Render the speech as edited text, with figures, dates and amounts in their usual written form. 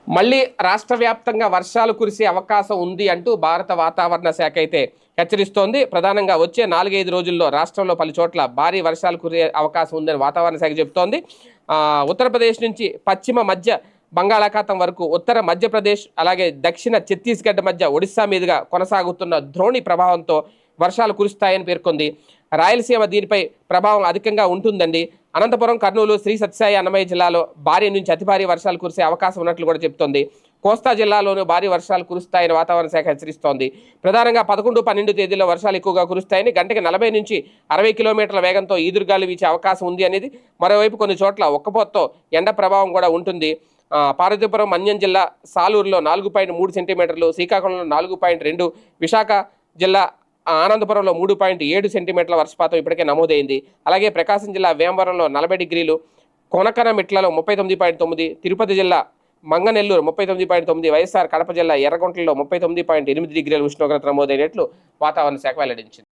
మళ్ళీ రాష్ట్ర వ్యాప్తంగా వర్షాలు కురిసే అవకాశం ఉంది అంటూ భారత వాతావరణ శాఖ అయితే హెచ్చరిస్తోంది. ప్రధానంగా వచ్చే 4-5 రోజుల్లో రాష్ట్రంలో పలు చోట్ల భారీ వర్షాలు కురిసే అవకాశం ఉందని వాతావరణ శాఖ చెబుతోంది. ఉత్తరప్రదేశ్ నుంచి పశ్చిమ మధ్య బంగాళాఖాతం వరకు, ఉత్తర మధ్యప్రదేశ్ అలాగే దక్షిణ ఛత్తీస్గఢ్ మధ్య ఒడిశా మీదుగా కొనసాగుతున్న ద్రోణి ప్రభావంతో వర్షాలు కురుస్తాయని పేర్కొంది. రాయలసీమ దీనిపై ప్రభావం అధికంగా ఉంటుందండి. అనంతపురం, కర్నూలు, శ్రీ సత్యసాయి అన్నమయ్య జిల్లాలో భారీ నుంచి అతి భారీ వర్షాలు కురిసే అవకాశం ఉన్నట్లు కూడా చెబుతోంది. కోస్తా జిల్లాలోనూ భారీ వర్షాలు కురుస్తాయని వాతావరణ శాఖ హెచ్చరిస్తోంది. ప్రధానంగా 11, 12 తేదీల్లో వర్షాలు ఎక్కువగా కురుస్తాయని, గంటకి 40 నుంచి 60 కిలోమీటర్ల వేగంతో ఈదురుగాలు వీచే అవకాశం ఉంది అనేది. మరోవైపు కొన్ని చోట్ల ఒక్కపోతతో ఎండ ప్రభావం కూడా ఉంటుంది. పార్వతీపురం, మన్యం జిల్లా సాలూరులో 4.3 సెంటీమీటర్లు, శ్రీకాకుళంలో 4.2, విశాఖ జిల్లా ఆనందపురంలో 3.7 సెంటీమీటర్ల వర్షపాతం ఇప్పటికే నమోదైంది. అలాగే ప్రకాశం జిల్లా వేమవరంలో 40 డిగ్రీలు, కొనకనమిట్లలో 39.9, తిరుపతి జిల్లా మంగనెల్లూరు 39.9, వైఎస్ఆర్ కడప జిల్లా ఎర్రగుంటలలో 39.8 డిగ్రీల ఉష్ణోగ్రత నమోదైనట్లు వాతావరణ శాఖ వెల్లడించింది.